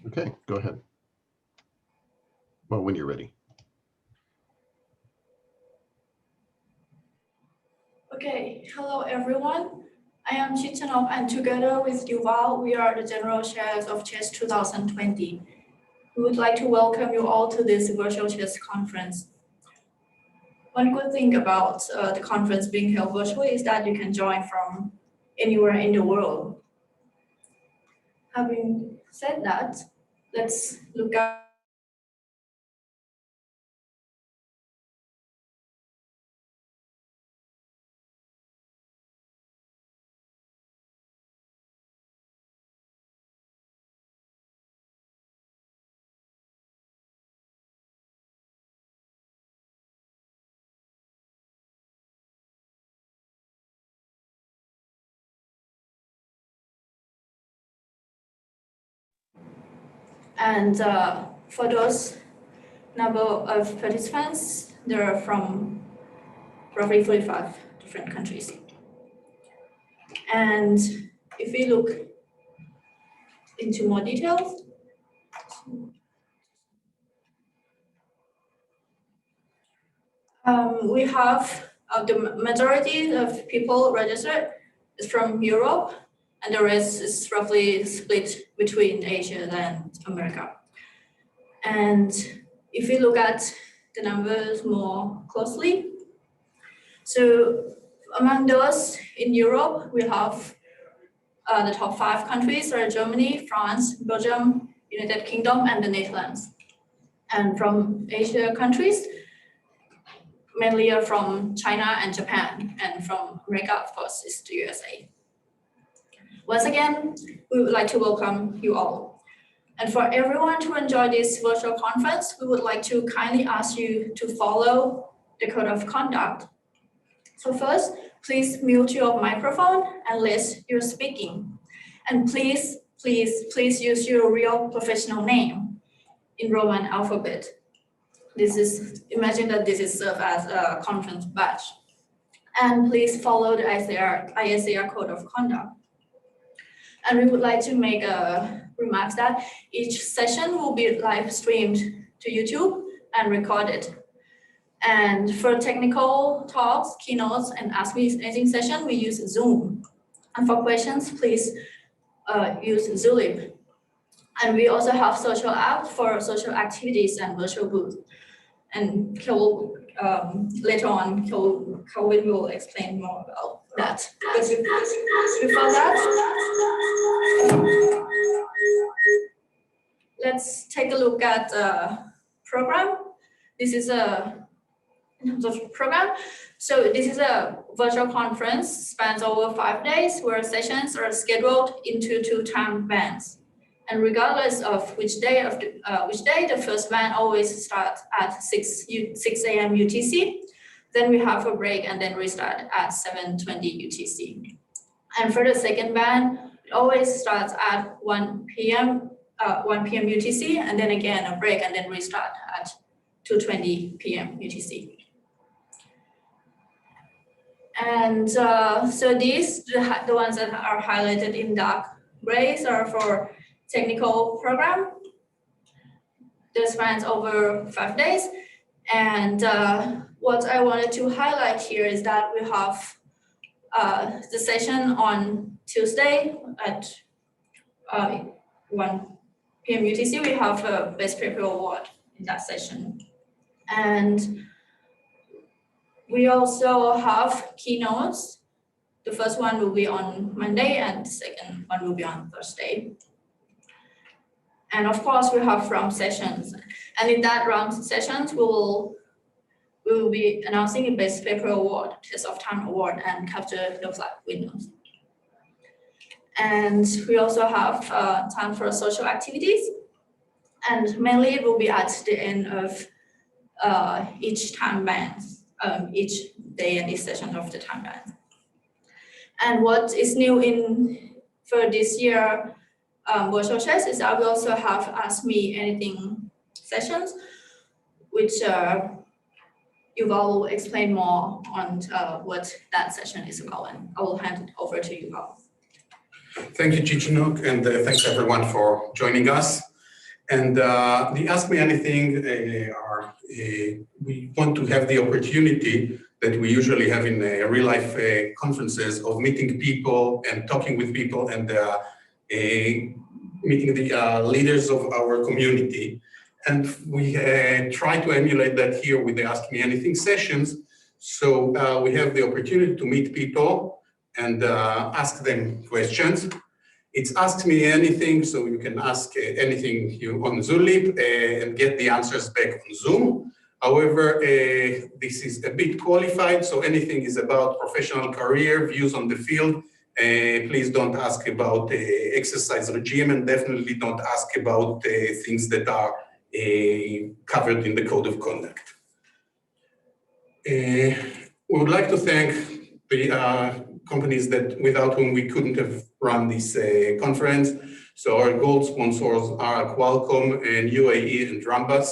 Okay, go ahead. Well, when you're ready. Okay, hello everyone. I am Chichanov, and together with Yuval, we are the general chairs of CHESS 2020. We would like to welcome you all to this virtual CHESS conference. One good thing about the conference being held virtually is that you can join from anywhere in the world. Having said that, let's look at and for those number of participants, they are from roughly 45 different countries. And if we look into more details, we have the majority of people registered is from Europe, and the rest is roughly split between Asia and America. And if we look at the numbers more closely, so among those in Europe, we have the top 5 countries are Germany, France, Belgium, United Kingdom, and the Netherlands. And from Asia countries, mainly are from China and Japan, and from America, of course, is the USA. Once again, we would like to welcome you all. And for everyone to enjoy this virtual conference, we would like to kindly ask you to follow the code of conduct. So first, please mute your microphone unless you're speaking. And please use your real professional name in Roman alphabet. Imagine that this is served as a conference badge. And please follow the ISAR code of conduct. And we would like to make a remark that each session will be live streamed to YouTube and recorded. And for technical talks, keynotes, and Ask Me Anything session, we use Zoom. And for questions, please use Zulip. And we also have social apps for social activities and virtual booths. And later on, Kelvin will explain more about that. But before that, let's take a look at the program. This is in terms of program. So this is a virtual conference, spans over 5 days, where sessions are scheduled into 2 time bands. And regardless of which day, the first band always starts at 6 a.m. UTC. Then we have a break and then restart at 7:20 UTC. And for the second band, it always starts at 1 p.m. UTC, and then again a break and then restart at 2:20 p.m. UTC. And so these, the ones that are highlighted in dark grays, are for technical program. This spans over 5 days. And what I wanted to highlight here is that we have the session on Tuesday at 1 p.m. UTC. We have a best paper award in that session. And we also have keynotes. The first one will be on Monday and the second one will be on Thursday. And of course, we have round sessions. And in that round sessions, we will be announcing a best paper award, test of time award, and capture the flag winners. And we also have time for social activities. And mainly it will be at the end of each time band, each day and each session of the time band. And what is new for this year virtual chess is that we also have Ask Me Anything sessions, which Yuval will explain more on what that session is about, and I will hand it over to Yuval. Thank you, Chichanok, and thanks everyone for joining us. And the Ask Me Anything we want to have the opportunity that we usually have in real life conferences of meeting people and talking with people and meeting the leaders of our community. And we try to emulate that here with the Ask Me Anything sessions. So we have the opportunity to meet people and ask them questions. It's Ask Me Anything, so you can ask anything you on Zulip and get the answers back on Zoom. However, this is a bit qualified, so anything is about professional career, views on the field. Please don't ask about exercise regime, and definitely don't ask about things that are covered in the code of conduct. We would like to thank the companies that without whom we couldn't have run this conference. So our gold sponsors are Qualcomm and UAE and Rambus.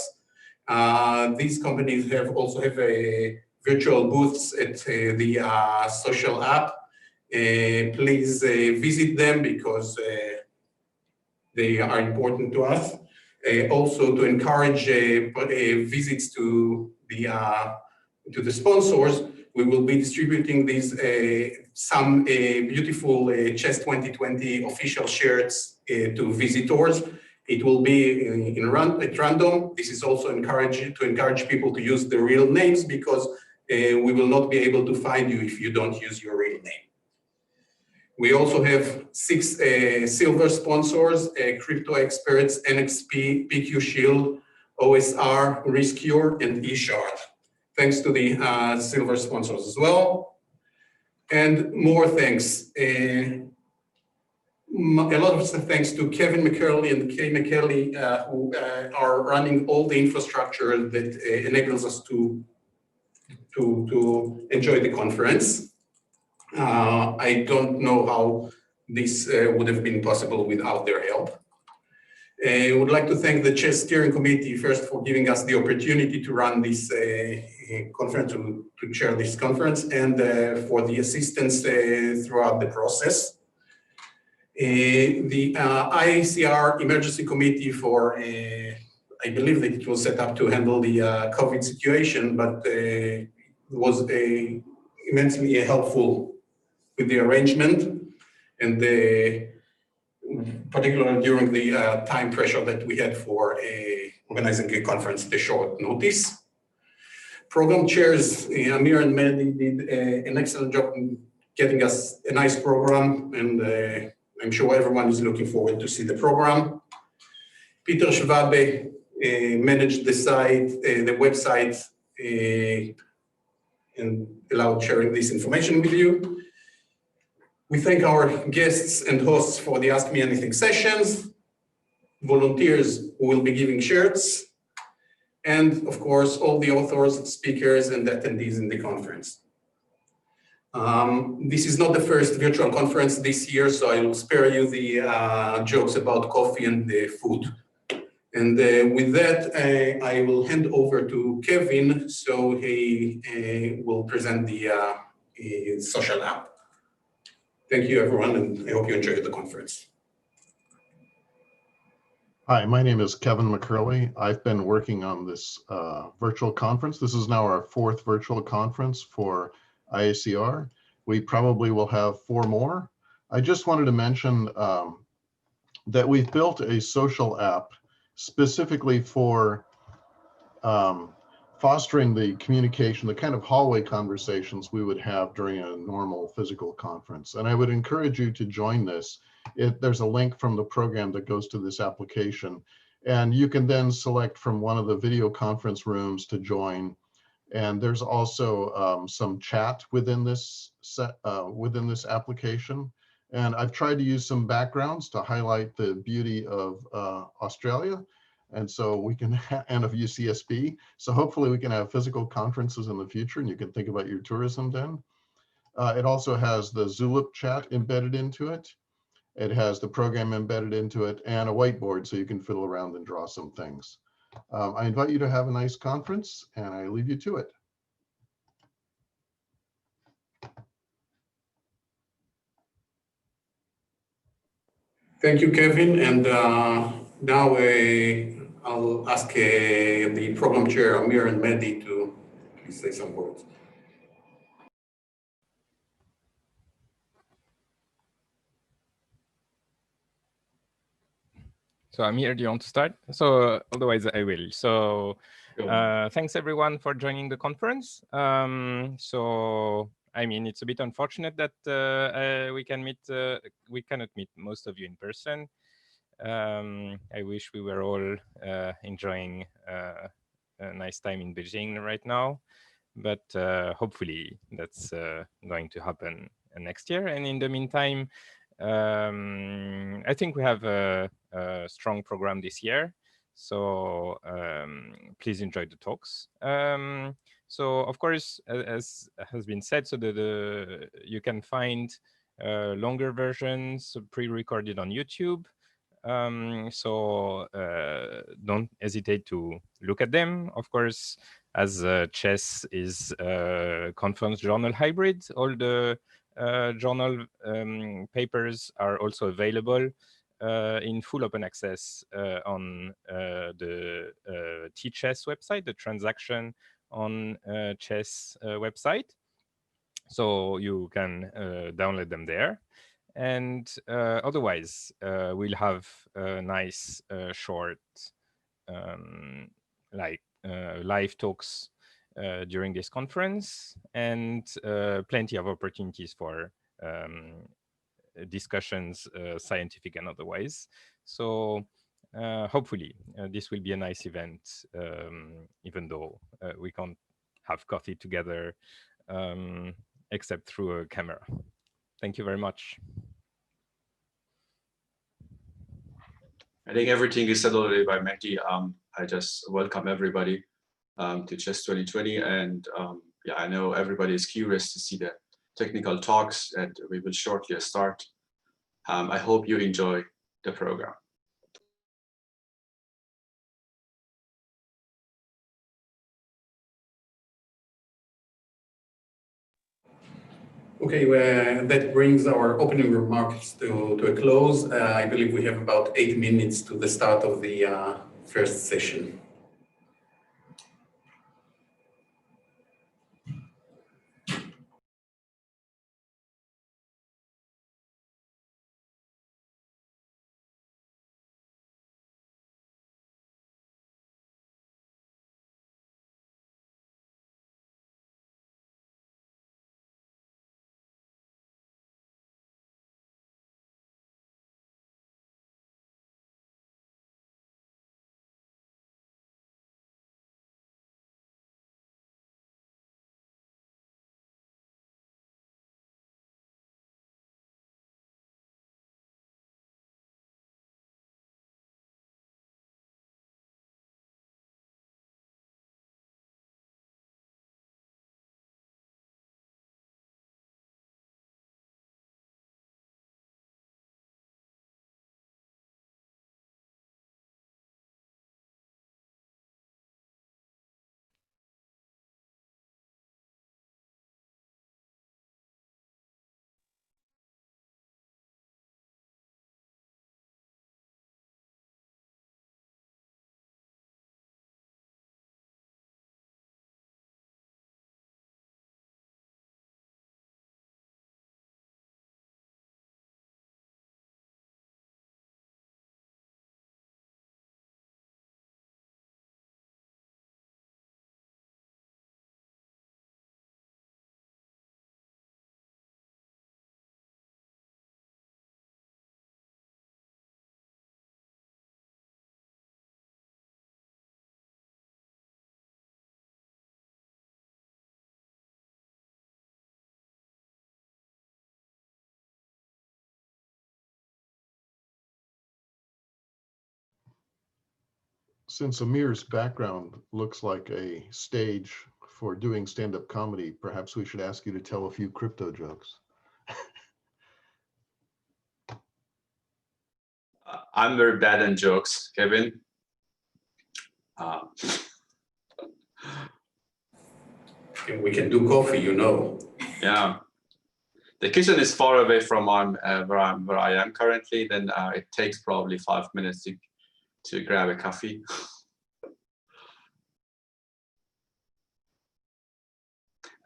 These companies also have virtual booths at the social app. Please visit them because they are important to us. Also to encourage visits to the sponsors, we will be distributing these some beautiful Chess 2020 official shirts to visitors. It will be at random. This is also to encourage people to use the real names because we will not be able to find you if you don't use your real name. We also have 6 silver sponsors, Crypto Experts, NXP, PQ Shield, OSR, Riskure, and eShard. Thanks to the silver sponsors as well. And more thanks. A lot of thanks to Kevin McCurley and Kay McKelly, who are running all the infrastructure that enables us to enjoy the conference. I don't know how this would have been possible without their help. I would like to thank the Chess Steering Committee first for giving us the opportunity to run this conference, to chair this conference, and for the assistance throughout the process. The IACR Emergency Committee for, I believe that it was set up to handle the COVID situation, but was immensely helpful with the arrangement, and particularly during the time pressure that we had for organizing a conference at a short notice. Program chairs, Amir and Mehdi did an excellent job in getting us a nice program, and I'm sure everyone is looking forward to see the program. Peter Schwabe managed the site, the website, and allowed sharing this information with you. We thank our guests and hosts for the Ask Me Anything sessions, volunteers who will be giving shirts, and of course, all the authors, speakers, and attendees in the conference. This is not the first virtual conference this year, so I will spare you the jokes about coffee and the food. And with that, I will hand over to Kevin, so he will present the social app. Thank you, everyone, and I hope you enjoyed the conference. Hi, my name is Kevin McCurley. I've been working on this virtual conference. This is now our 4th virtual conference for IACR. We probably will have 4 more. I just wanted to mention that we've built a social app specifically for fostering the communication, the kind of hallway conversations we would have during a normal physical conference. And I would encourage you to join this. There's a link from the program that goes to this application, and you can then select from one of the video conference rooms to join. And there's also some chat within this application. And I've tried to use some backgrounds to highlight the beauty of Australia. And so we can, and of UCSB. So hopefully we can have physical conferences in the future, and you can think about your tourism then. It also has the Zulip chat embedded into it. It has the program embedded into it, and a whiteboard so you can fiddle around and draw some things. I invite you to have a nice conference, and I leave you to it. Thank you, Kevin. And Now I'll ask the program chair, Amir and Mehdi, to please say some words. So Amir, do you want to start? So otherwise I will. So thanks everyone for joining the conference. So I mean, it's a bit unfortunate that we cannot meet most of you in person. I wish we were all enjoying a nice time in Beijing right now, but hopefully that's going to happen next year. And in the meantime, I think we have a strong program this year. So please enjoy the talks. So of course, as has been said, so you can find longer versions pre-recorded on YouTube. So don't hesitate to look at them. Of course, as chess is a conference journal hybrid, all the journal papers are also available in full open access on the T-Chess website, the transaction on chess website. So you can download them there. And otherwise, we'll have a nice short live talks during this conference, and plenty of opportunities for discussions, scientific and otherwise. So hopefully this will be a nice event, even though we can't have coffee together except through a camera. Thank you very much. I think everything is said already by Mehdi. I just welcome everybody to Chess 2020. And yeah, I know everybody is curious to see the technical talks, and we will shortly start. I hope you enjoy the program. Okay, that brings our opening remarks to a close. I believe we have about 8 minutes to the start of the first session. Since Amir's background looks like a stage for doing stand-up comedy, perhaps we should ask you to tell a few crypto jokes. I'm very bad in jokes, Kevin. We can do coffee, you know. Yeah. The kitchen is far away from where I am currently. Then it takes probably 5 minutes to to grab a coffee.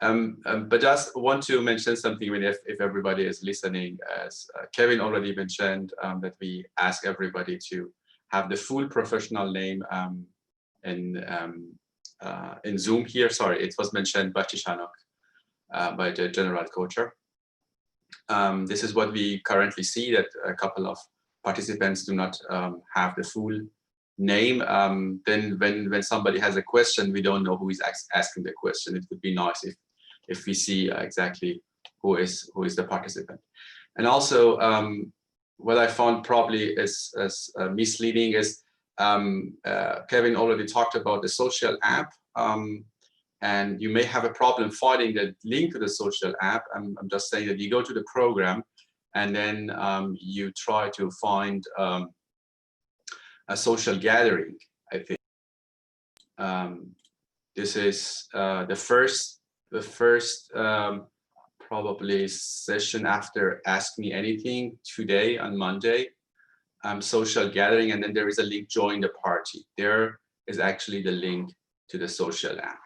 But just want to mention something, if everybody is listening, as Kevin already mentioned, that we ask everybody to have the full professional name in Zoom here. Sorry, it was mentioned by Tishanok, by the general coacher. This is what we currently see, that a couple of participants do not have the full name. Then when somebody has a question, we don't know who is asking the question. It would be nice if we see exactly who is the participant. And also, what I found probably is misleading is Kevin already talked about the social app, and you may have a problem finding the link to the social app. I'm just saying that you go to the program and then you try to find a social gathering, I think. This is the first probably session after Ask Me Anything today on Monday. Social gathering, and then there is a link, join the party. There is actually the link to the social app.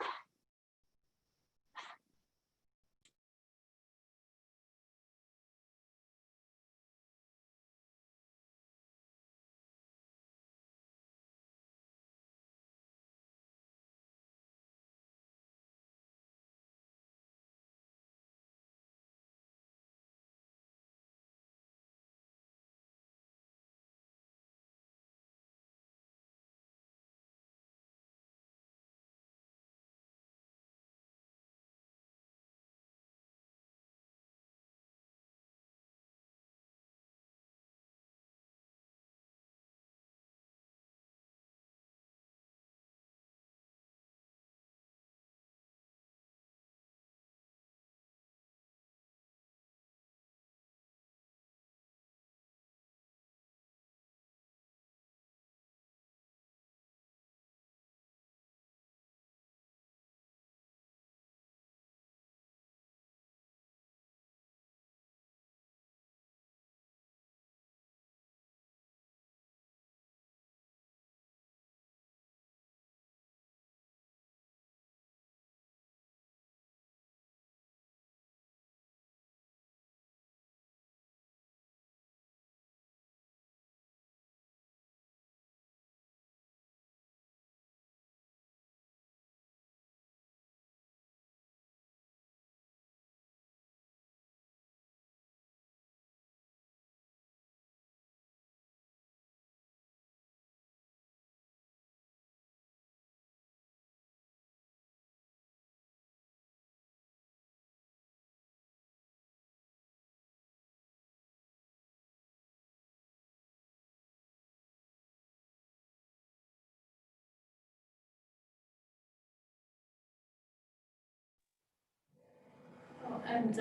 And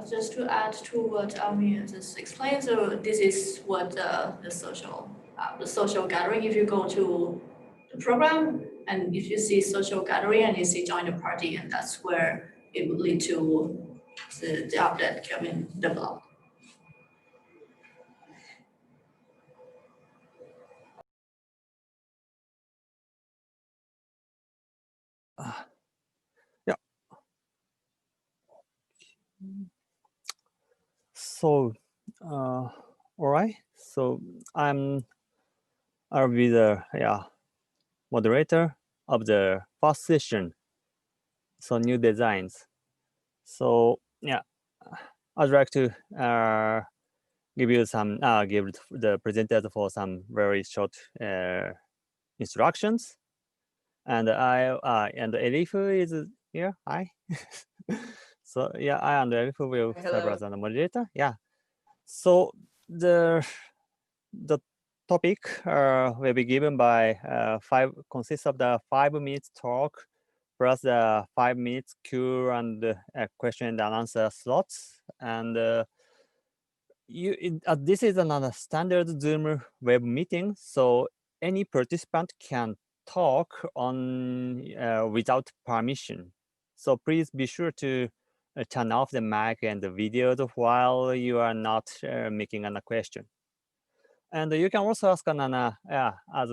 just to add to what Amir just explained, so this is what the social gathering. If you go to the program and if you see social gathering and you see join the party, and that's where it would lead to the app that Kevin developed. Yeah. So, all right. So I'll be the moderator of the first session. So new designs. So yeah, I'd like to give you some give the presenters for some very short instructions. And and Elif is here. Hi. So yeah, I and Elif will serve as the moderator. Yeah. So the topic will be given by consists of the 5 minutes talk plus the 5 minutes Q and question and answer slots. And this is another standard Zoom web meeting, so any participant can talk on without permission. So please be sure to turn off the mic and the videos while you are not making a question. And you can also ask Nana, as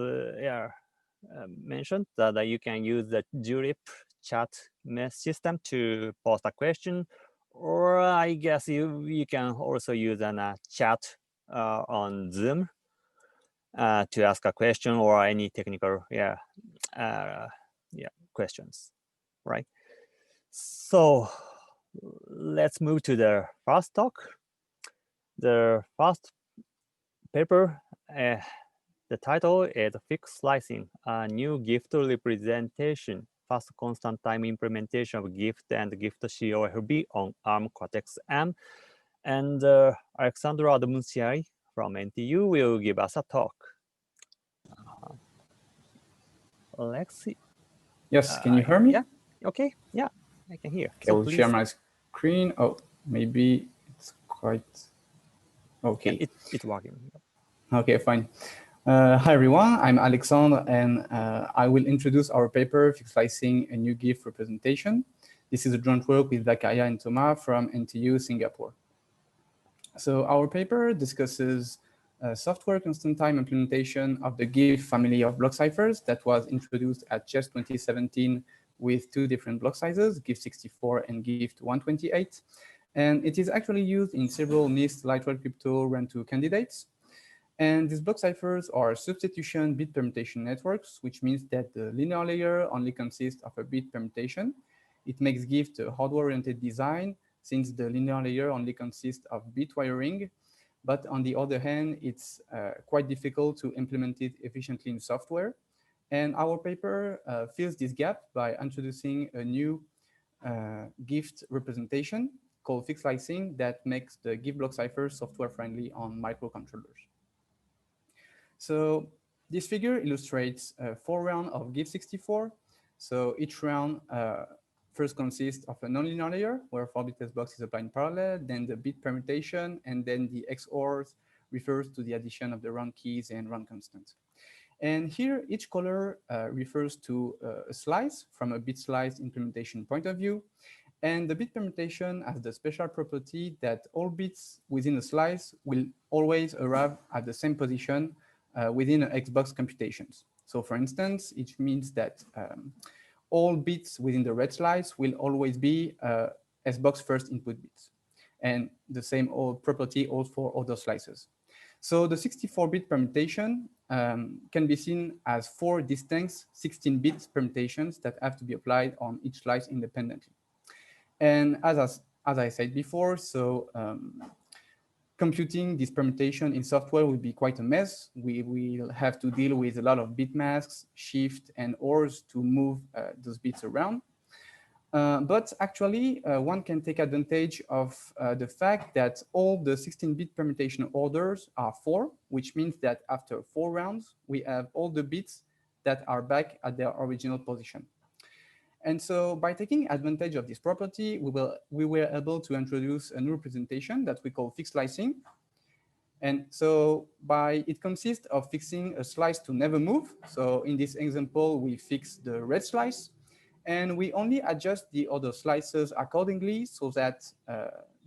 mentioned, that you can use the Julep chat system to post a question, or I guess you can also use a chat on Zoom to ask a question or any technical questions, right? So let's move to the first talk. The first paper, the title is Fixed Slicing, a new gift representation, fast constant time implementation of gift and gift COFB on ARM Cortex-M. And Alexandra Admunciari from NTU will give us a talk. Let's see. Yes, can you hear me? Yeah, okay, yeah, I can hear. Okay, I'll share my screen. Oh, maybe it's quite okay. Yeah, it's working. Okay, fine. Hi everyone, I'm Alexandre, and I will introduce our paper, Fixed Slicing, a new GIF representation. This is a joint work with Zakaria and Thomas from NTU Singapore. So our paper discusses software constant time implementation of the GIF family of block ciphers that was introduced at CHES 2017 with two different block sizes, GIF64 and GIF128. And it is actually used in several NIST Lightweight Crypto Run2 candidates. And these block ciphers are substitution bit permutation networks, which means that the linear layer only consists of a bit permutation. It makes GIF a hardware-oriented design, since the linear layer only consists of bit wiring. But on the other hand, it's quite difficult to implement it efficiently in software. And our paper fills this gap by introducing a new GIF representation called Fixed Slicing that makes the GIF block cipher software-friendly on microcontrollers. So this figure illustrates 4 rounds of GIF64. So each round first consists of a nonlinear layer where 4-bit test box is applied in parallel, then the bit permutation, and then the XORs refers to the addition of the round keys and round constant. And here, each color refers to a slice from a bit slice implementation point of view. And the bit permutation has the special property that all bits within a slice will always arrive at the same position within an Xbox computations. So for instance, it means that all bits within the red slice will always be SBox first input bits. And the same property also for other slices. So the 64-bit permutation can be seen as 4 distinct 16-bit permutations that have to be applied on each slice independently. And as I said before, so computing this permutation in software will be quite a mess. We will have to deal with a lot of bit masks, shift, and ORs to move those bits around. But actually, one can take advantage of the fact that all the 16-bit permutation orders are 4, which means that after 4 rounds, we have all the bits that are back at their original position. And so by taking advantage of this property, we were able to introduce a new representation that we call fixed slicing. And so it consists of fixing a slice to never move. So in this example, we fix the red slice, and we only adjust the other slices accordingly so that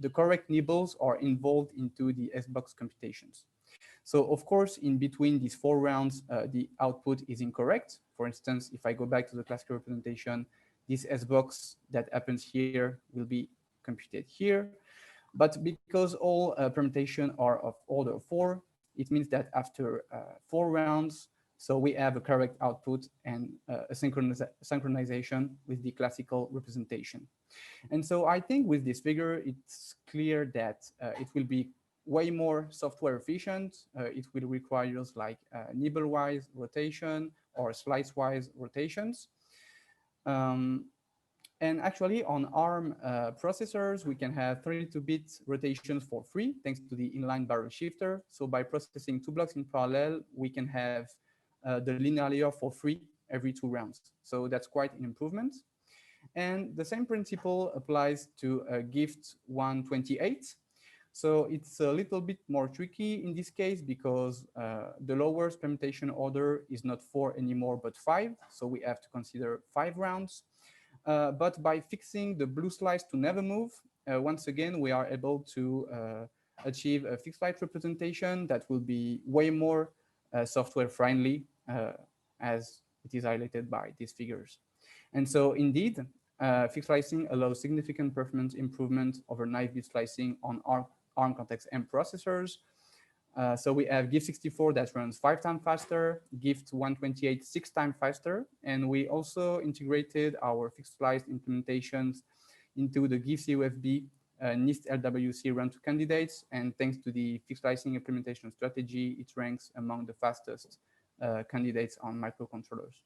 the correct nibbles are involved into the SBox computations. So of course, in between these 4 rounds, the output is incorrect. For instance, if I go back to the classical representation, this SBox that happens here will be computed here. But because all permutations are of order 4, it means that after 4 rounds, so we have a correct output and a synchronization with the classical representation. And so I think with this figure, it's clear that it will be way more software efficient. It will require like nibble-wise rotation or slice-wise rotations. And actually on ARM processors, we can have 32-bit rotations for free thanks to the inline barrel shifter. So by processing 2 blocks in parallel, we can have the linear layer for free every 2 rounds. So that's quite an improvement. And the same principle applies to GIF128. So it's a little bit more tricky in this case because the lowest permutation order is not 4 anymore, but 5. So we have to consider 5 rounds. But by fixing the blue slice to never move, once again, we are able to achieve a fixed light representation that will be way more software friendly, as it is highlighted by these figures. And so indeed, fixed slicing allows significant performance improvement over knife bit slicing on ARM Cortex-M processors. So we have GIF64 that runs 5 times faster, GIF128 6 times faster, and we also integrated our fixed slice implementations into the GIF-CUFB NIST LWC run to candidates, and thanks to the fixed slicing implementation strategy, it ranks among the fastest candidates on microcontrollers.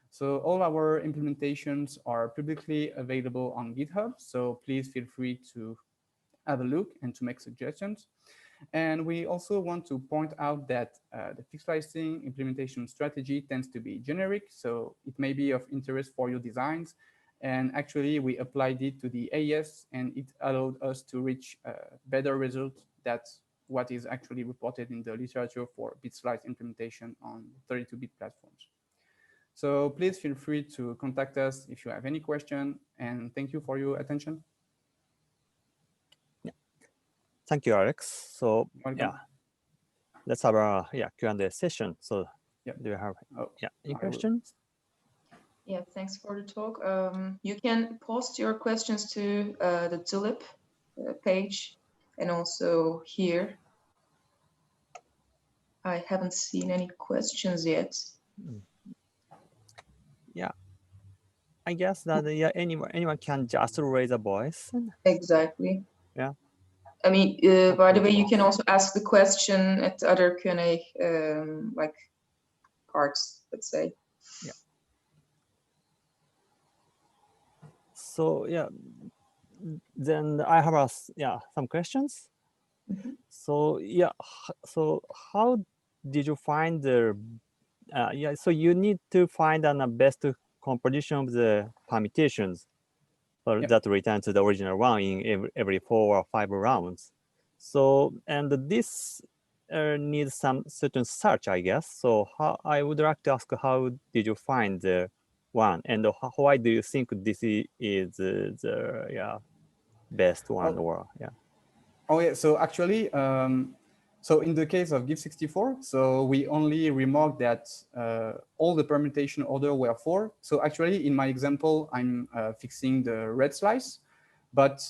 So all our implementations are publicly available on GitHub, so please feel free to have a look and to make suggestions. And we also want to point out that the fixed slicing implementation strategy tends to be generic, so it may be of interest for your designs. And actually, we applied it to the AES, and it allowed us to reach better results than what is actually reported in the literature for bit slice implementation on 32-bit platforms. So please feel free to contact us if you have any question, and thank you for your attention. Yeah. Thank you, Alex. So Welcome. yeah, let's have a Q&A session. So yeah, do you have any I questions? Yeah, thanks for the talk. You can post your questions to the Tulip page and also here. I haven't seen any questions yet. Yeah, I guess that anyone can just raise a voice. Exactly. Yeah. I mean, by the way, you can also ask the question at other Q&A like parts, let's say. Yeah. So yeah, then I have some questions. Mm-hmm. So yeah, so how did you find the so you need to find the best composition of the permutations that return to the original one in every 4 or 5 rounds. So, and this needs some certain search, I guess. So how, I would like to ask, how did you find the one, and why do you think this is the best one? Oh yeah, so actually, so in the case of GIF64, so we only remarked that all the permutation order were 4. So actually, in my example, I'm fixing the red slice, but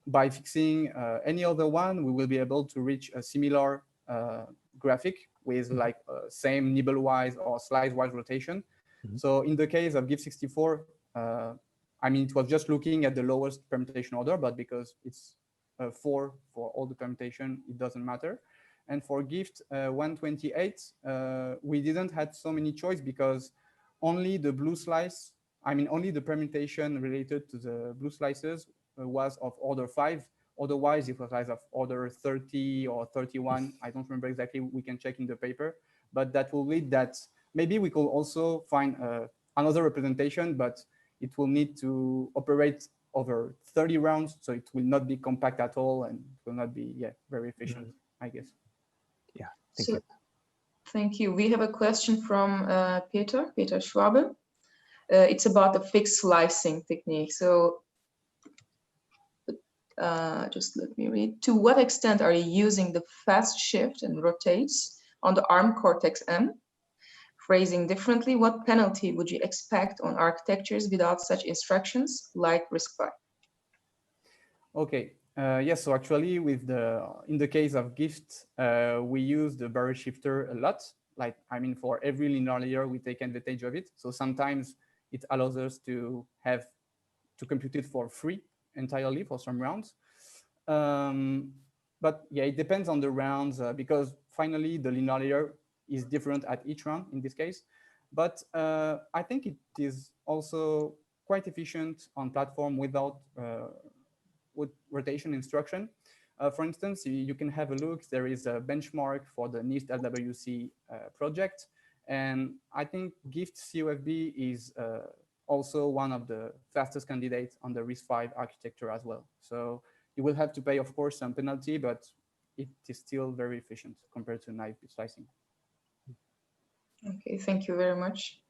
by fixing any other one, we will be able to reach a similar graphic with like same nibble-wise or slice-wise rotation. Mm-hmm. So in the case of GIF64, I mean, it was just looking at the lowest permutation order, but because it's 4 for all the permutation, it doesn't matter. And for GIFT 128, we didn't have so many choice because only the blue slice, I mean, only the permutation related to the blue slices was of order 5. Otherwise, it was either of order 30 or 31. I don't remember exactly. We can check in the paper, but that will lead that maybe we could also find another representation, but it will need to operate over 30 rounds, so it will not be compact at all, and it will not be very efficient, I guess. Yeah, thank you. Thank you. We have a question from Peter Schwabe. It's about the fixed slicing technique. So just let me read. To what extent are you using the fast shift and rotates on the ARM Cortex-M? Phrasing differently, what penalty would you expect on architectures without such instructions, like RISC-V? Okay. Yes. So actually, in the case of GIFT, we use the barrel shifter a lot. Like, I mean, for every linear layer, we take advantage of it. So sometimes it allows us to compute it for free entirely for some rounds. But yeah, it depends on the rounds because finally the linear layer is different at each round in this case. But I think it is also quite efficient on platform without with rotation instruction. For instance, you can have a look. There is a benchmark for the NIST LWC project. And I think GIFT CUFB is also one of the fastest candidates on the RISC-V architecture as well. So you will have to pay, of course, some penalty, but it is still very efficient compared to knife bit slicing. Okay, thank you very much.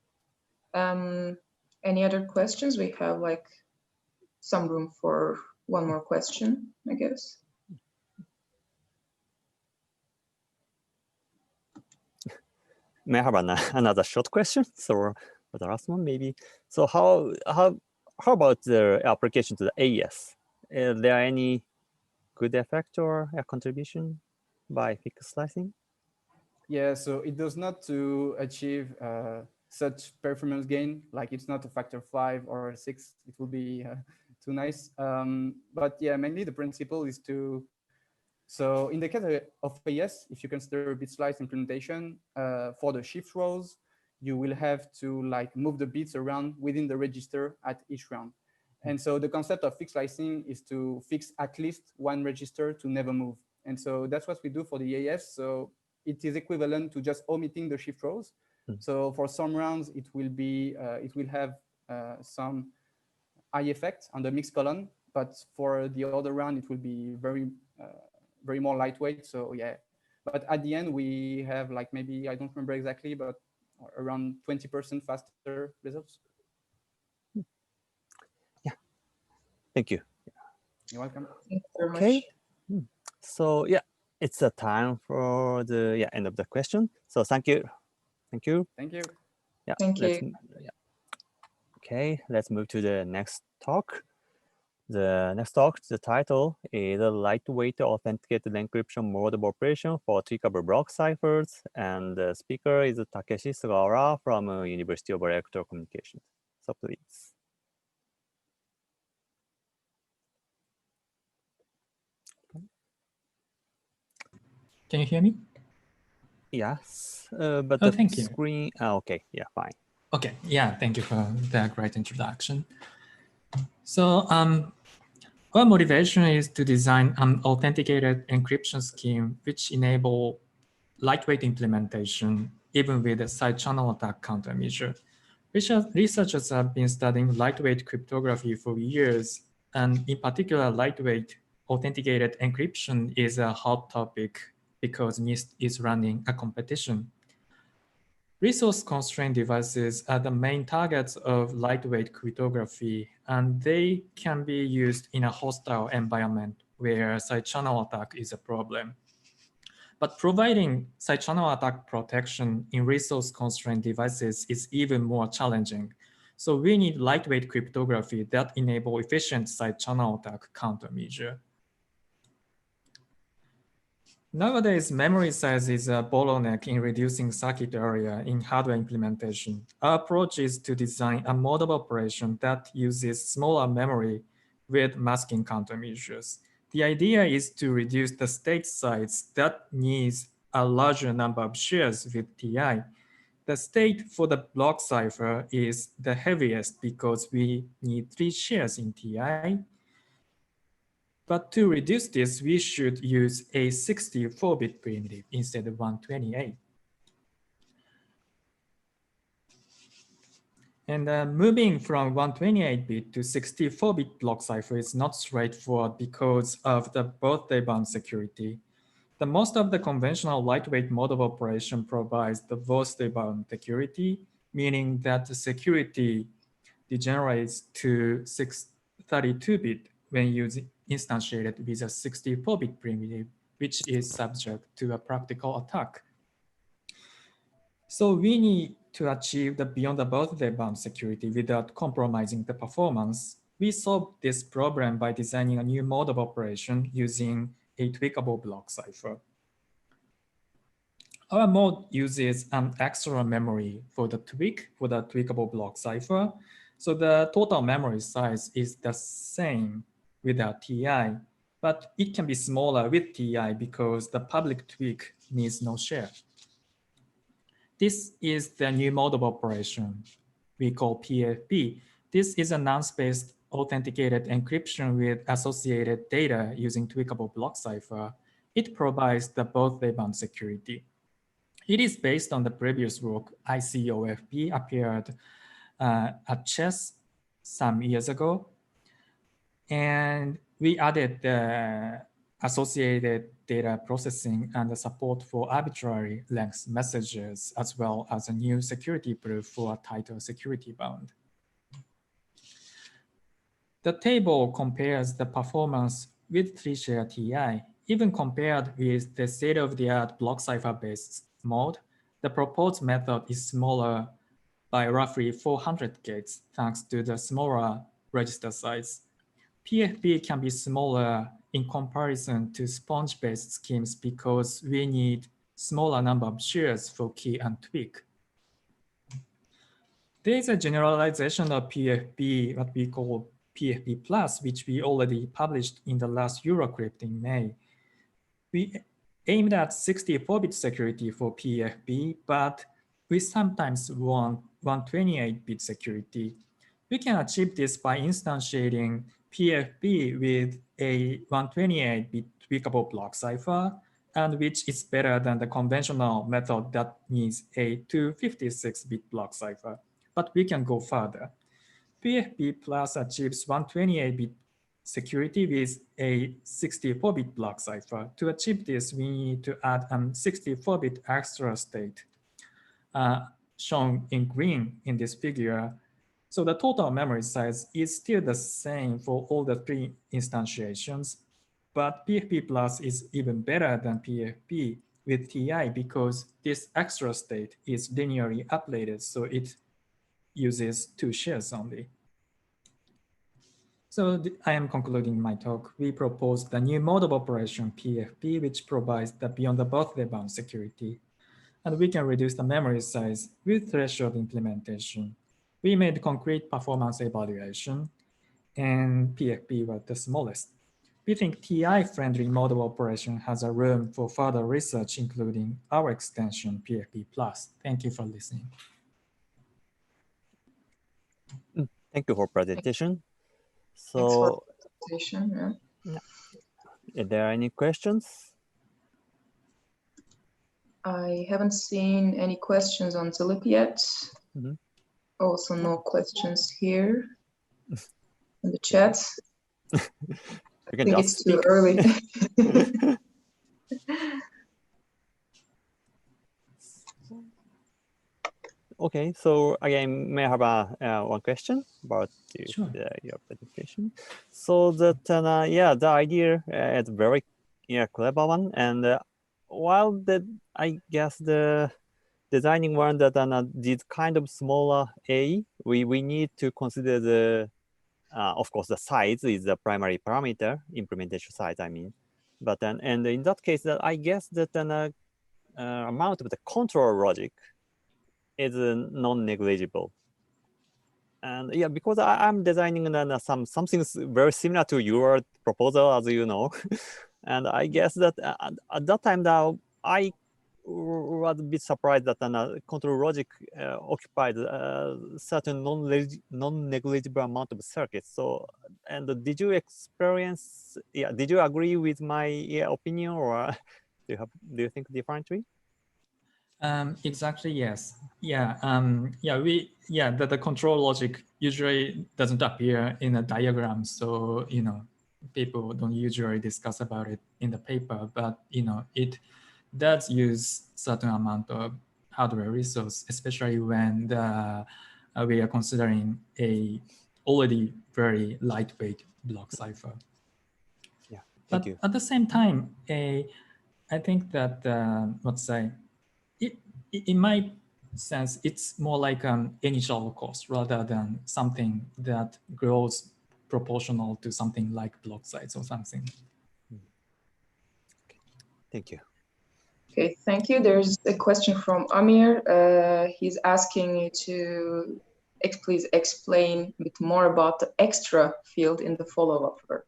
Any other questions? We have like some room for one more question, I guess. may I have another short question? So for the last one, maybe. So how about the application to the AES? Is there any good effect or a contribution by fixed slicing? Yeah, so it does not to achieve such performance gain, like it's not a factor 5 or 6, it will be too nice. But yeah, mainly the principle is to, so in the case of AES, if you consider bit slice implementation for the shift rows, you will have to like move the bits around within the register at each round. And so the concept of fixed slicing is to fix at least one register to never move. And so that's what we do for the AES. So it is equivalent to just omitting the shift rows. So for some rounds, it will be it will have some eye effect on the mixed column, but for the other round, it will be very very more lightweight. So yeah, but at the end, we have like maybe, I don't remember exactly, but around 20% faster results. Yeah, thank you. You're welcome. Thank you very Okay. much. So yeah, it's a time for the end of the question. So thank you. Thank you. Thank you. Yeah. Thank you. Yeah. Okay, let's move to the next talk. The next talk, the title is a lightweight authenticated encryption mode of operation for tweakable block ciphers. And the speaker is Takeshi Sugawara from University of Electrical Communications. So please. Can you hear me? Yes, but Oh, the thank you. screen, okay, yeah, fine. Okay, yeah, thank you for that great introduction. So our motivation is to design an authenticated encryption scheme which enable lightweight implementation even with a side channel attack countermeasure. Researchers have been studying lightweight cryptography for years, and in particular, lightweight authenticated encryption is a hot topic because NIST is running a competition. Resource-constrained devices are the main targets of lightweight cryptography, and they can be used in a hostile environment where side channel attack is a problem. But providing side channel attack protection in resource-constrained devices is even more challenging. So we need lightweight cryptography that enable efficient side channel attack countermeasure. Nowadays, memory size is a bottleneck in reducing circuit area in hardware implementation. Our approach is to design a mode of operation that uses smaller memory with masking countermeasures. The idea is to reduce the state size that needs a larger number of shares with TI. The state for the block cipher is the heaviest because we need 3 shares in TI. But to reduce this, we should use a 64-bit primitive instead of 128. And moving from 128-bit to 64-bit block cipher is not straightforward because of the birthday bound security. The most of the conventional lightweight mode of operation provides the birthday bound security, meaning that the security degenerates to 32-bit when using instantiated with a 64-bit primitive, which is subject to a practical attack. So we need to achieve the beyond the birthday bound security without compromising the performance. We solved this problem by designing a new mode of operation using a tweakable block cipher. Our mode uses an extra memory for the tweakable block cipher. So the total memory size is the same without TI, but it can be smaller with TI because the public tweak needs no share. This is the new mode of operation we call PFP. This is a nonce-based authenticated encryption with associated data using tweakable block cipher. It provides the birthday bound security. It is based on the previous work, ICOFP, appeared at CHES some years ago. And we added the associated data processing and the support for arbitrary length messages, as well as a new security proof for a tighter security bound. The table compares the performance with 3-share TI. Even compared with the state-of-the-art block cipher-based mode, the proposed method is smaller by roughly 400 gates thanks to the smaller register size. PFP can be smaller in comparison to sponge-based schemes because we need smaller number of shares for key and tweak. There is a generalization of PFP, what we call PFP plus, which we already published in the last Eurocrypt in May. We aimed at 64-bit security for PFP, but we sometimes want 128-bit security. We can achieve this by instantiating PFP with a 128-bit tweakable block cipher, and which is better than the conventional method that needs a 256-bit block cipher. But we can go further. PFP plus achieves 128-bit security with a 64-bit block cipher. To achieve this, we need to add a 64-bit extra state shown in green in this figure. So the total memory size is still the same for all the three instantiations, but PFP plus is even better than PFP with TI because this extra state is linearly updated, so it uses 2 shares only. So I am concluding my talk. We propose the new mode of operation PFP, which provides the beyond the birthday bound security. And we can reduce the memory size with threshold implementation. We made concrete performance evaluation, and PFP was the smallest. We think TI-friendly mode of operation has a room for further research, including our extension PFP+. Thank you for listening. Thank you for presentation. So, Thanks for the presentation. Yeah. Are there any questions? I haven't seen any questions on Zulip yet. Mm-hmm. Also, no questions here in the chat. I think it's too early. Okay, so again, may I have one question about Sure. Your presentation? So that the idea is very clever one, and while I guess the designing one that this kind of smaller A, we need to consider the of course the size is the primary parameter, implementation size I mean, but then and in that case that I guess that an amount of the control logic is non-negligible. And yeah, because I'm designing something very similar to your proposal, as you know. And I guess that at that time now, I was a bit surprised that control logic occupied a certain non-negligible amount of circuits. So, and did you experience, did you agree with my opinion, or do you think differently? Exactly, yes. The control logic usually doesn't appear in a diagram, so people don't usually discuss about it in the paper, but it does use certain amount of hardware resource, especially when we are considering a already very lightweight block cipher. Yeah, thank but you. At the same time, I think that in my sense, it's more like an initial cost rather than something that grows proportional to something like block size or something. Okay. Thank you. Okay, thank you. There's a question from Amir. He's asking you to please explain a bit more about the extra field in the follow-up work.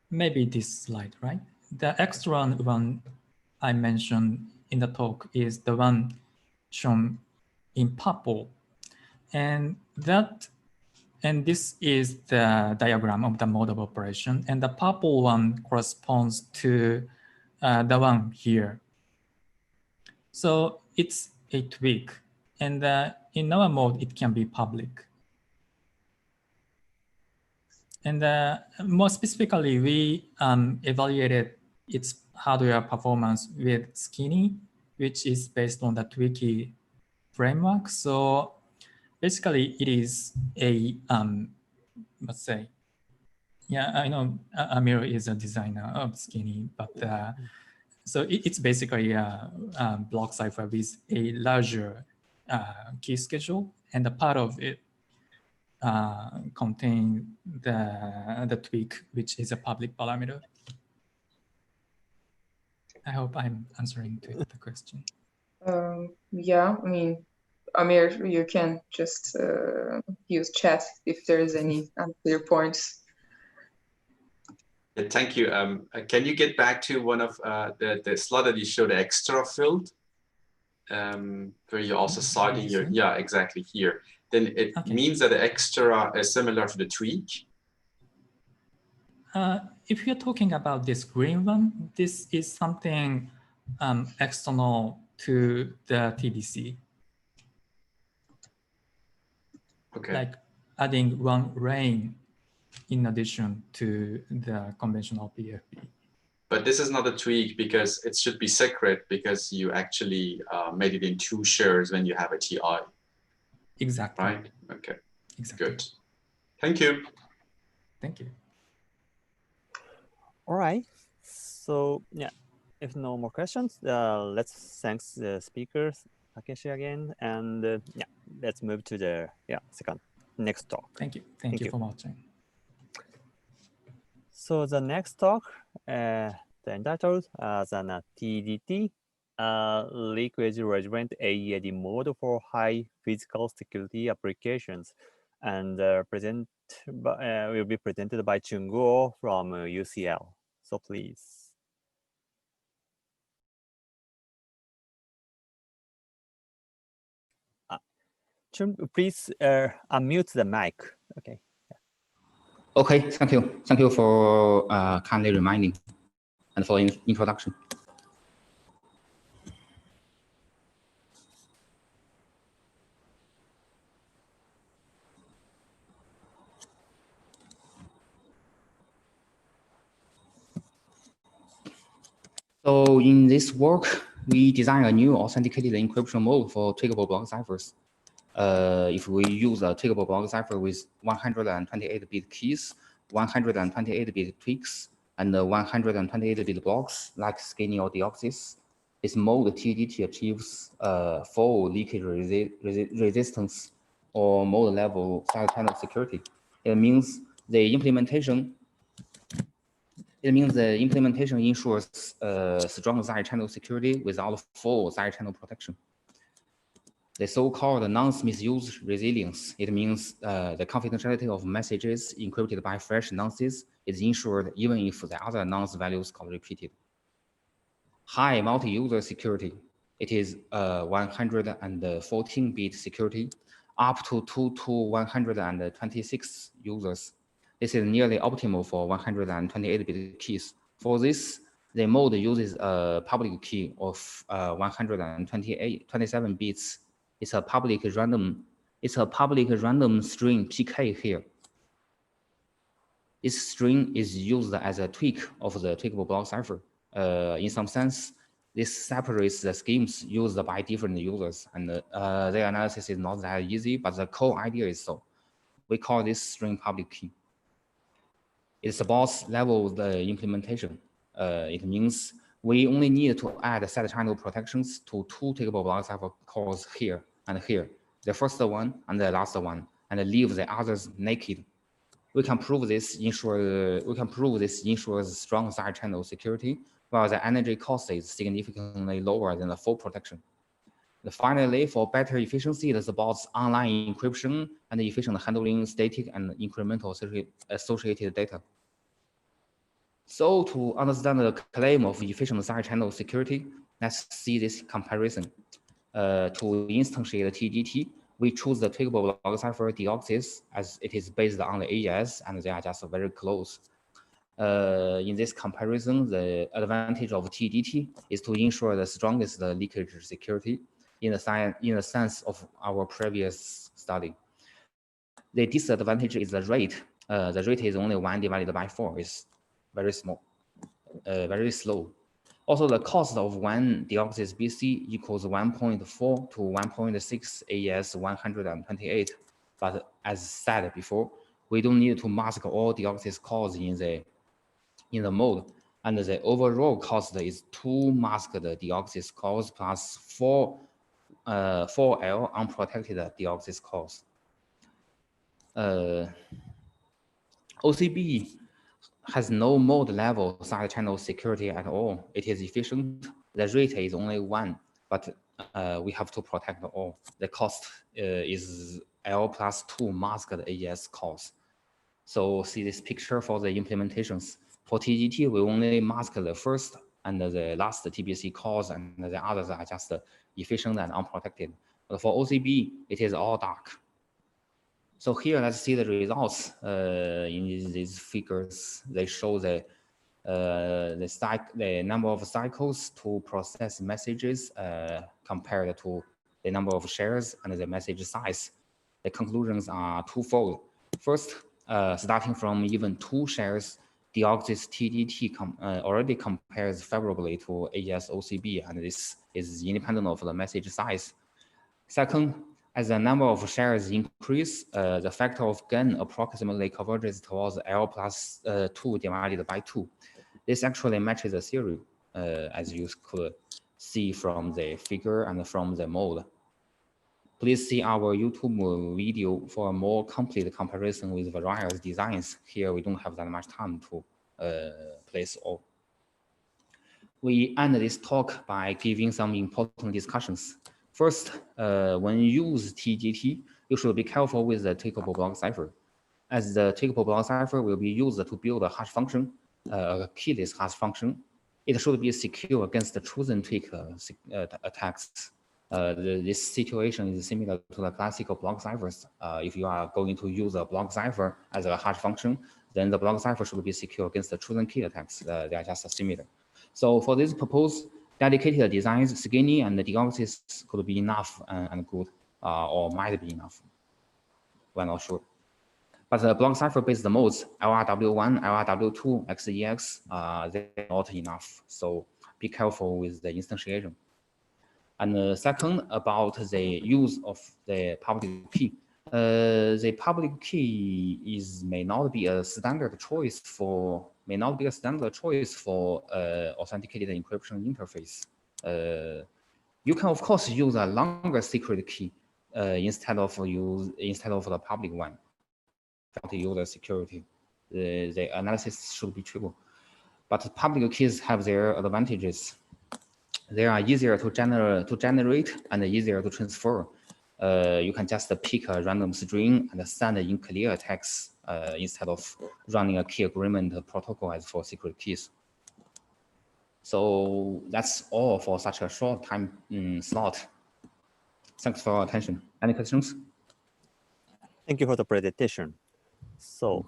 Maybe this slide, right? The extra one I mentioned in the talk is the one shown in purple. And this is the diagram of the mode of operation. And the purple one corresponds to the one here. So it's a tweak. And in our mode, it can be public. And more specifically, we evaluated its hardware performance with Skinny, which is based on the Twiki framework. So basically, it is a, Yeah, I know Amir is a designer of Skinny, but so it's basically a block cipher with a larger key schedule, and a part of it contain the tweak, which is a public parameter. I hope I'm answering to the question. Yeah, I mean, Amir, you can just use chat if there's any unclear points. Thank you. Can you get back to one of the slide that you showed, the extra field, where you're also citing your, yeah, exactly here. Then it means that the extra is similar to the tweak. If you're talking about this green one, this is something external to the TDC. Okay. Like adding one rain in addition to the conventional PFP. But this is not a tweak because it should be separate because you actually made it in 2 shares when you have a TI. Exactly. Right? Okay. Exactly. Good. Thank you. Thank you. All right. So yeah, if no more questions, let's thank the speakers, Takeshi again, and yeah, let's move to the next talk. Thank you. Thank you for watching. So the next talk, the entitled as an TDT, Leakage Regiment AED mode for high physical security applications, and will be presented by Chunguo from UCL. So please. Chung, please unmute the mic. Okay. Okay, thank you. Thank you for kindly reminding and for introduction. So in this work, we design a new authenticated encryption mode for tweakable block ciphers. If we use a tweakable block cipher with 128-bit keys, 128-bit tweaks, and 128-bit blocks like Skinny or Deoxys, this mode TDT achieves full leakage resistance or mode level side channel security. It means the implementation ensures strong side channel security without full side channel protection. The so-called nonce misuse resilience. It means the confidentiality of messages encrypted by fresh nonces is ensured even if the other nonce values got repeated. High multi-user security. It is 114-bit security up to 2 to 126 users. This is nearly optimal for 128-bit keys. For this, the mode uses a public key of 127 bits. It's a public random string PK here. This string is used as a tweak of the tweakable block cipher. In some sense, this separates the schemes used by different users, and the analysis is not that easy, but the core idea is so. We call this string public key. It supports level the implementation. It means we only need to add side channel protections to 2 tweakable block cipher calls here and here, the first one and the last one, and leave the others naked. We can prove this ensures strong side channel security, while the energy cost is significantly lower than the full protection. And finally, for better efficiency, it supports online encryption and efficient handling static and incremental associated data. So to understand the claim of efficient side channel security, let's see this comparison. To instantiate TDT, we choose the tweakable block cipher Deoxys as it is based on the AES and they are just very close. In this comparison, the advantage of TDT is to ensure the strongest leakage security in the sense of our previous study. The disadvantage is the rate. The rate is only 1 divided by 4. It's very small, very slow. Also, the cost of 1 Deoxys BC equals 1.4 to 1.6 AES 128. But as said before, we don't need to mask all deoxys cores in the mode. And the overall cost is to mask the deoxys cores plus 4L unprotected deoxys cores. OCB has no mode level side channel security at all. It is efficient. The rate is only 1, but we have to protect all. The cost is L plus 2 masked AES cores. So see this picture for the implementations. For TGT, we only mask the first and the last TBC cores, and the others are just efficient and unprotected. But for OCB, it is all dark. So here, let's see the results in these figures. They show the number of cycles to process messages compared to the number of shares and the message size. The conclusions are twofold. First, starting from even 2 shares, deoxys TDT already compares favorably to AES OCB, and this is independent of the message size. Second, as the number of shares increase, the factor of gain approximately converges towards L plus 2 divided by 2. This actually matches the theory, as you could see from the figure and from the mode. Please see our YouTube video for a more complete comparison with various designs. Here we don't have that much time to place all. We end this talk by giving some important discussions. First, when you use TGT, you should be careful with the tweakable block cipher, as the tweakable block cipher will be used to build a hash function, a keyless hash function. It should be secure against the chosen tweak attacks. This situation is similar to the classical block ciphers. If you are going to use a block cipher as a hash function, then the block cipher should be secure against the chosen key attacks. They are just similar. So for this purpose, dedicated designs, skinny and the deoxys could be enough and good, or might be enough. We're not sure. But the block cipher-based modes, LRW1, LRW2, XEX, they're not enough. So be careful with the instantiation. And second, about the use of the public key. The public key may not be a standard choice for authenticated encryption interface. You can of course use a longer secret key instead of the public one. To user security, the analysis should be trivial. But public keys have their advantages. They are easier to generate and easier to transfer. You can just pick a random string and send in clear text instead of running a key agreement protocol as for secret keys. So that's all for such a short time slot. Thanks for your attention. Any questions? Thank you for the presentation. So,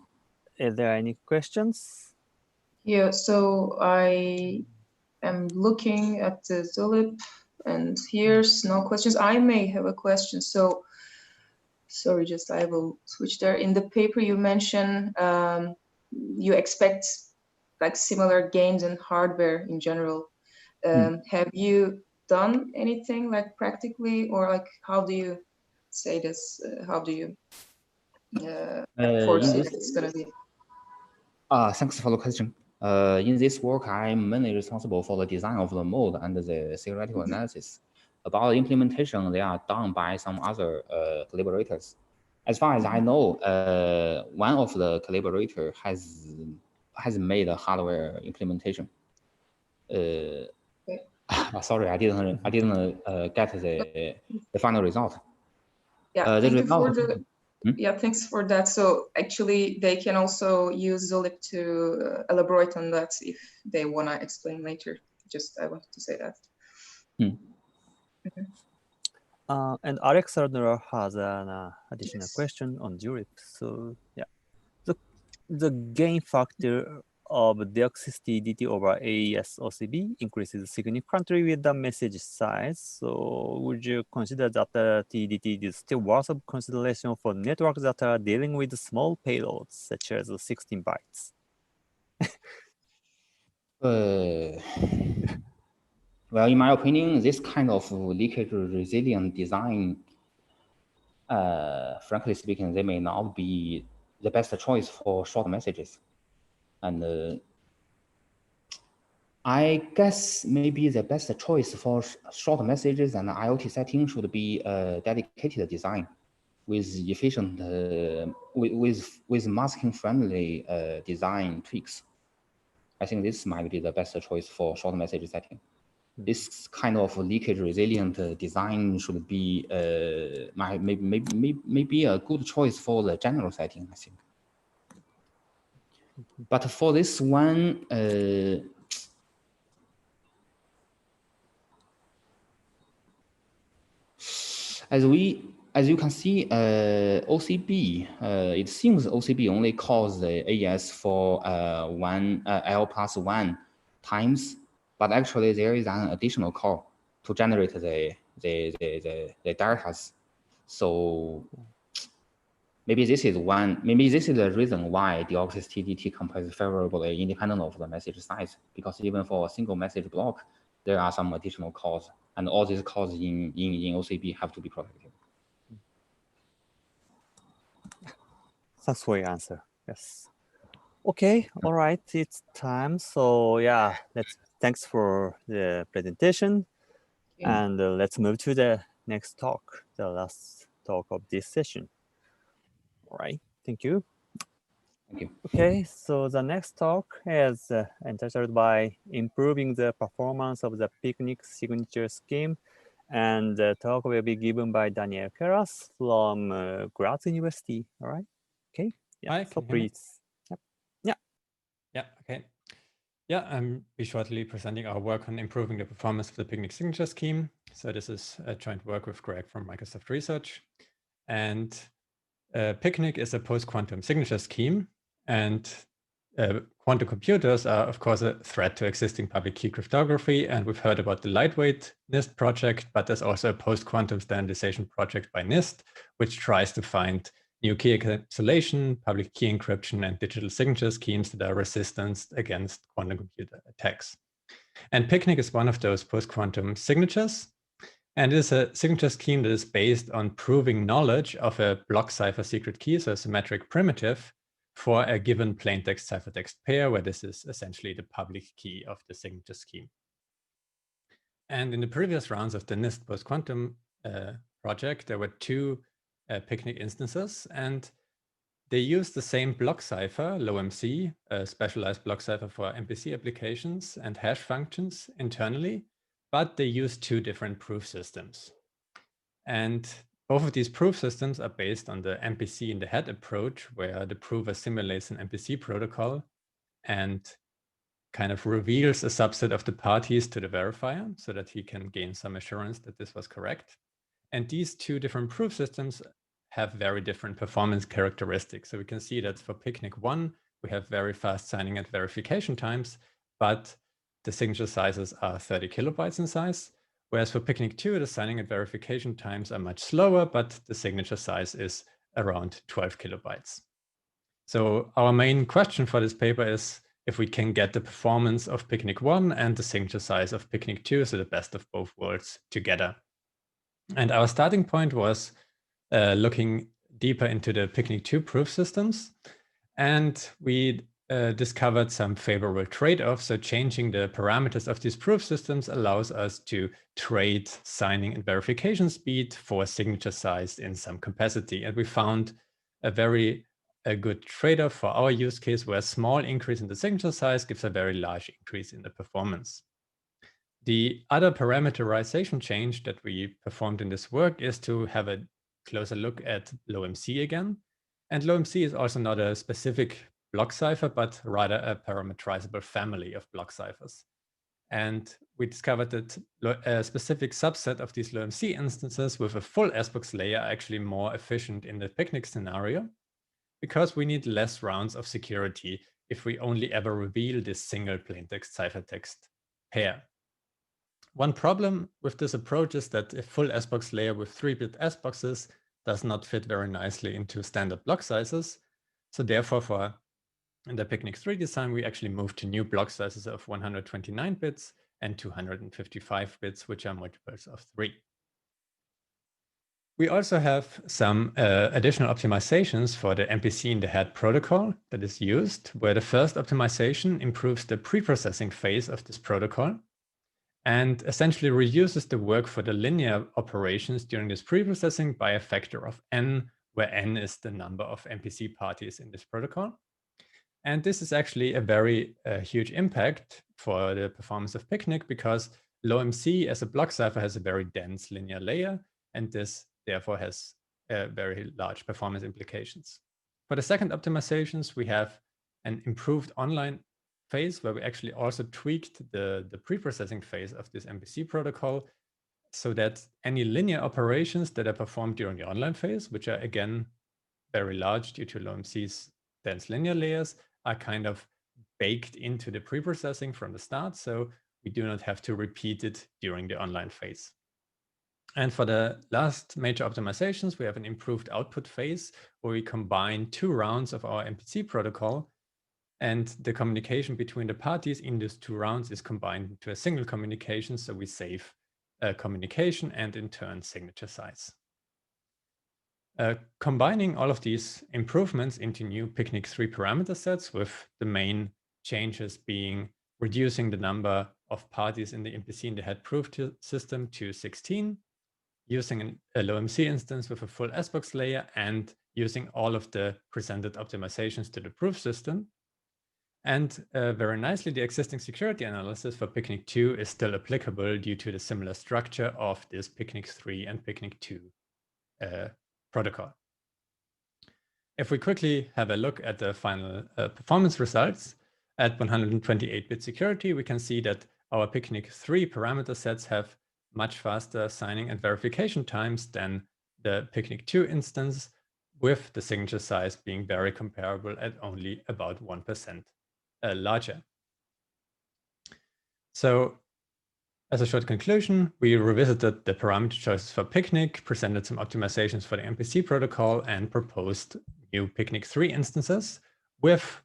is there any questions? Yeah, so I am looking at the Zulip, and here's no questions. I may have a question. So, sorry, just I will switch there. In the paper you mentioned you expect like similar gains in hardware in general. Have you done anything like practically, or like how do you say this? How do you foresee that it's going to be? Thanks for the question. In this work, I'm mainly responsible for the design of the mode and the theoretical analysis. About the implementation, they are done by some other collaborators. As far as I know, one of the collaborator has made a hardware implementation. Sorry, I didn't get the final result. Yeah, thanks for that. So actually, they can also use Zulip to elaborate on that if they want to explain later. Just I wanted to say that. And Alexander has an additional question on Zulip. So yeah, the gain factor of deoxys TDT over AES OCB increases significantly with the message size. So would you consider that the TDT is still worth of consideration for networks that are dealing with small payloads, such as 16 bytes? Well, in my opinion, this kind of leakage resilient design, frankly speaking, they may not be the best choice for short messages. And I guess maybe the best choice for short messages and IoT setting should be a dedicated design with efficient, with masking-friendly design tweaks. I think this might be the best choice for short message setting. This kind of leakage resilient design should be maybe a good choice for the general setting, I think. But for this one, as you can see, OCB, it seems OCB only calls the AES for L+1 times, but actually there is an additional call to generate the deltas. So maybe this is the reason why Deoxys TDT compares favorably independent of the message size, because even for a single message block, there are some additional calls, and all these calls in OCB have to be protected. Thanks for your answer. Yes. Okay. All right. It's time. So yeah, thanks for the presentation, and let's move to the next talk, the last talk of this session. All right. Thank you. Thank you. Okay. So the next talk is entitled by Improving the Performance of the Picnic Signature Scheme. And the talk will be given by Daniel Keras from Graz University. All right. Okay. Yeah. Hi, So please. Yep. Yeah. Yeah. Okay. Yeah, I'm be shortly presenting our work on improving the performance of the Picnic signature scheme. So this is a joint work with Greg from Microsoft Research. And Picnic is a post-quantum signature scheme. And quantum computers are, of course, a threat to existing public key cryptography. And we've heard about the lightweight NIST project, but there's also a post-quantum standardization project by NIST, which tries to find new key encapsulation, public key encryption, and digital signature schemes that are resistant against quantum computer attacks. And Picnic is one of those post-quantum signatures. And it is a signature scheme that is based on proving knowledge of a block cipher secret key, so a symmetric primitive, for a given plaintext ciphertext pair, where this is essentially the public key of the signature scheme. And in the previous rounds of the NIST post-quantum project, there were two Picnic instances, and they used the same block cipher, LowMC, a specialized block cipher for MPC applications and hash functions internally, but they used two different proof systems. And both of these proof systems are based on the MPC in the head approach, where the prover simulates an MPC protocol and kind of reveals a subset of the parties to the verifier so that he can gain some assurance that this was correct. And these two different proof systems have very different performance characteristics. So we can see that for Picnic 1, we have very fast signing and verification times, but the signature sizes are 30 kilobytes in size. Whereas for Picnic 2, the signing and verification times are much slower, but the signature size is around 12 kilobytes. So our main question for this paper is if we can get the performance of Picnic 1 and the signature size of Picnic 2, so the best of both worlds together. And our starting point was looking deeper into the Picnic 2 proof systems. And we discovered some favorable trade-offs. So changing the parameters of these proof systems allows us to trade signing and verification speed for signature size in some capacity. And we found a good trade-off for our use case, where a small increase in the signature size gives a very large increase in the performance. The other parameterization change that we performed in this work is to have a closer look at LowMC again. And LowMC is also not a specific block cipher, but rather a parameterizable family of block ciphers. And we discovered that a specific subset of these LowMC instances with a full S-box layer are actually more efficient in the Picnic scenario, because we need less rounds of security if we only ever reveal this single plaintext ciphertext pair. One problem with this approach is that a full S-box layer with 3-bit S-boxes does not fit very nicely into standard block sizes. So therefore, for the Picnic 3 design, we actually moved to new block sizes of 129 bits and 255 bits, which are multiples of 3. We also have some additional optimizations for the MPC in the head protocol that is used, where the first optimization improves the pre-processing phase of this protocol and essentially reduces the work for the linear operations during this pre-processing by a factor of n, where n is the number of MPC parties in this protocol. And this is actually a very huge impact for the performance of Picnic, because LowMC as a block cipher has a very dense linear layer, and this therefore has very large performance implications. For the second optimizations, we have an improved online phase where we actually also tweaked the pre-processing phase of this MPC protocol so that any linear operations that are performed during the online phase, which are again very large due to LowMC's dense linear layers, are kind of baked into the pre-processing from the start, so we do not have to repeat it during the online phase. And for the last major optimizations, we have an improved output phase where we combine 2 rounds of our MPC protocol, and the communication between the parties in these 2 rounds is combined into a single communication, so we save communication and in turn signature size. Combining all of these improvements into new Picnic 3 parameter sets, with the main changes being reducing the number of parties in the MPC in the head proof system to 16, using a LowMC instance with a full S-box layer, and using all of the presented optimizations to the proof system. And very nicely, the existing security analysis for Picnic 2 is still applicable due to the similar structure of this Picnic 3 and Picnic 2 protocol. If we quickly have a look at the final performance results, at 128-bit security, we can see that our Picnic 3 parameter sets have much faster signing and verification times than the Picnic 2 instance, with the signature size being very comparable at only about 1% larger. So as a short conclusion, we revisited the parameter choices for Picnic, presented some optimizations for the MPC protocol, and proposed new Picnic 3 instances with,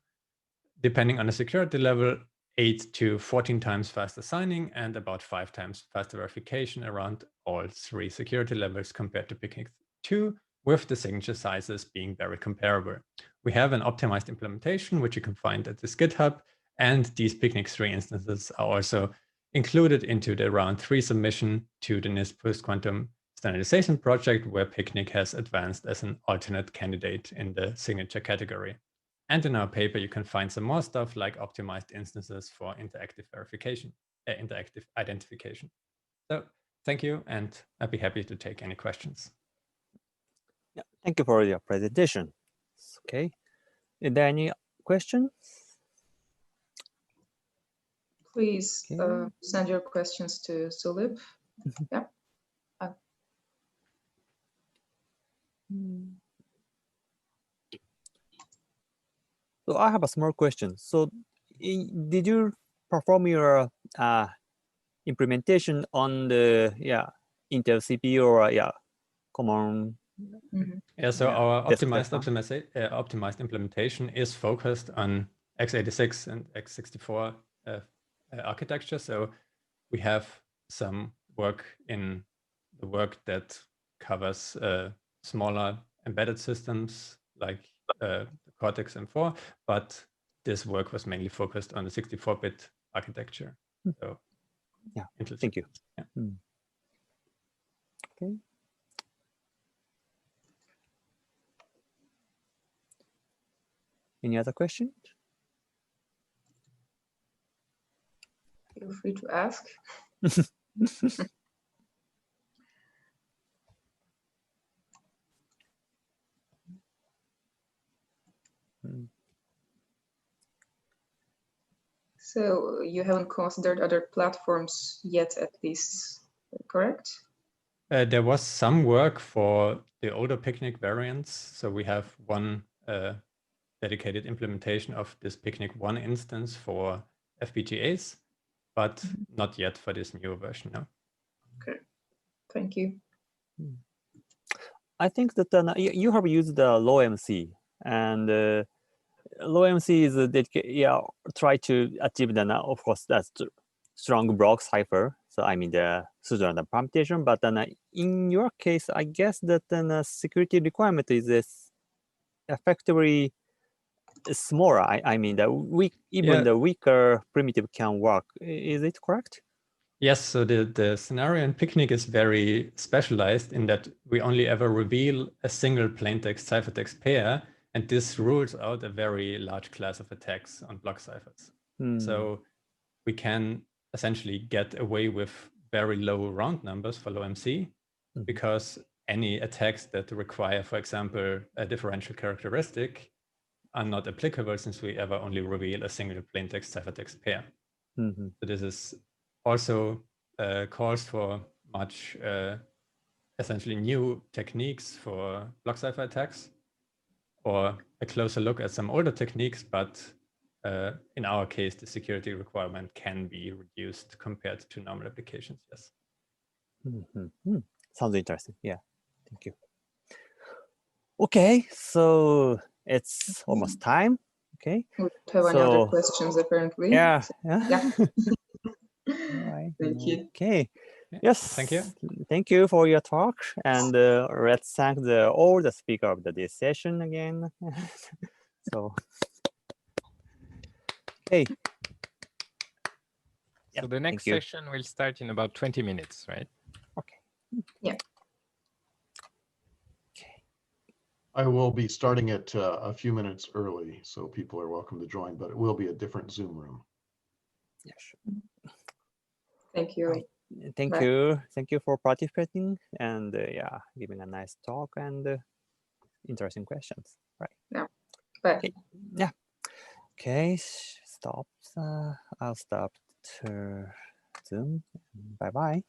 depending on the security level, 8 to 14 times faster signing and about 5 times faster verification around all 3 security levels compared to Picnic 2, with the signature sizes being very comparable. We have an optimized implementation, which you can find at this GitHub, and these Picnic 3 instances are also included into the round 3 submission to the NIST post-quantum standardization project, where Picnic has advanced as an alternate candidate in the signature category. And in our paper, you can find some more stuff like optimized instances for interactive verification, interactive identification. So thank you, and I'd be happy to take any questions. Yeah, thank you for your presentation. Okay, is there any questions? Please send your questions to Sulip. Yeah. So I have a small question. So did you perform your implementation on the Intel CPU or common? Yeah, so our optimized implementation is focused on x86 and x64 architecture. So we have some work in the work that covers smaller embedded systems like the Cortex M4, but this work was mainly focused on the 64-bit architecture. So yeah, thank you. Yeah. Okay. Any other questions? Feel free to ask. So you haven't considered other platforms yet, at least, correct? There was some work for the older Picnic variants. So we have one dedicated implementation of this Picnic 1 instance for FPGAs, but not yet for this newer version now. Okay, thank you. I think that you have used the LowMC, and LowMC is try to achieve the, of course, that's strong block cipher. So I mean the pseudorandom permutation, but then in your case, I guess that then security requirement is effectively smaller. I mean even the weaker primitive can work. Is it correct? Yes, so the scenario in Picnic is very specialized in that we only ever reveal a single plaintext ciphertext pair, and this rules out a very large class of attacks on block ciphers. So we can essentially get away with very low round numbers for low MC because any attacks that require, for example, a differential characteristic are not applicable since we ever only reveal a single plaintext ciphertext pair. So this is also calls for much essentially new techniques for block cipher attacks, or a closer look at some older techniques, but in our case, the security requirement can be reduced compared to normal applications, yes. Sounds interesting, yeah, thank you. Okay, so it's almost time, okay? We have any other questions apparently. Yeah. Yeah. All right. Thank you. Okay. Yes. Thank you. Thank you for your talk, and let's thank all the speakers of this session again. So, okay. So the next session will start in about 20 minutes, right? Okay. Yeah. I will be starting it a few minutes early, so people are welcome to join, but it will be a different Zoom room. Yeah, sure. Thank you. Right. Thank you. Thank you for participating and yeah, giving a nice talk and interesting questions. Right. Yeah. Bye. Okay. Yeah. Okay. Stop. I'll stop Zoom. Bye bye.